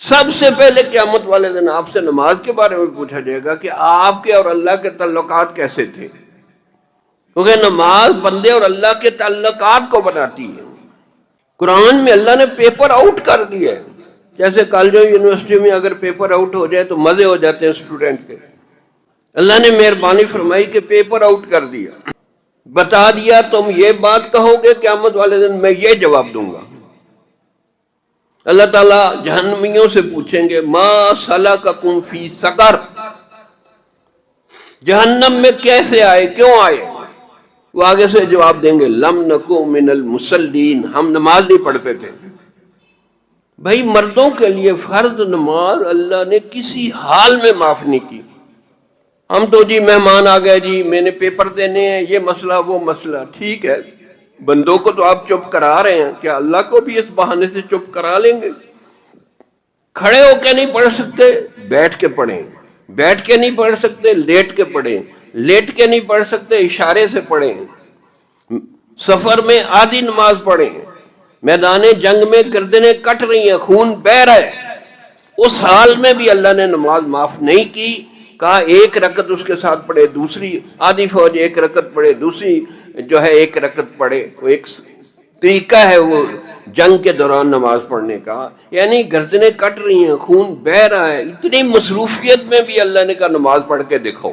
سب سے پہلے قیامت والے دن آپ سے نماز کے بارے میں پوچھا جائے گا کہ آپ کے اور اللہ کے تعلقات کیسے تھے، کیونکہ نماز بندے اور اللہ کے تعلقات کو بناتی ہے۔ قرآن میں اللہ نے پیپر آؤٹ کر دیا ہے، جیسے کالجوں یونیورسٹی میں اگر پیپر آؤٹ ہو جائے تو مزے ہو جاتے ہیں اسٹوڈنٹ کے، اللہ نے مہربانی فرمائی کہ پیپر آؤٹ کر دیا، بتا دیا تم یہ بات کہو گے قیامت والے دن میں یہ جواب دوں گا۔ اللہ تعالیٰ جہنمیوں سے پوچھیں گے ما سلککم فی سقر، جہنم میں کیسے آئے، کیوں آئے؟ وہ آگے سے جواب دیں گے لم نکو من المصلین، ہم نماز نہیں پڑھتے تھے۔ بھائی مردوں کے لیے فرض نماز اللہ نے کسی حال میں معاف نہیں کی۔ ہم تو جی مہمان آ گئے جی میں نے پیپر دینے ہیں، یہ مسئلہ وہ مسئلہ، ٹھیک ہے بندوں کو تو آپ چپ کرا رہے ہیں، کیا اللہ کو بھی اس بہانے سے چپ کرا لیں گے؟ کھڑے ہو کے نہیں پڑھ سکتے بیٹھ کے پڑھیں، بیٹھ کے نہیں پڑھ سکتے لیٹ کے پڑھیں، لیٹ کے نہیں پڑھ سکتے اشارے سے پڑھیں، سفر میں آدھی نماز پڑھیں، میدان جنگ میں گردنیں کٹ رہی ہیں خون بہہ رہا ہے، اس حال میں بھی اللہ نے نماز معاف نہیں کی، کہا ایک رکعت اس کے ساتھ پڑھے، دوسری آدھی فوج ایک رکعت پڑھے، دوسری جو ہے ایک رکعت پڑھے۔ وہ ایک طریقہ ہے وہ جنگ کے دوران نماز پڑھنے کا، یعنی گردنیں کٹ رہی ہیں خون بہہ رہا ہے، اتنی مصروفیت میں بھی اللہ نے کہا نماز پڑھ کے دکھاؤ۔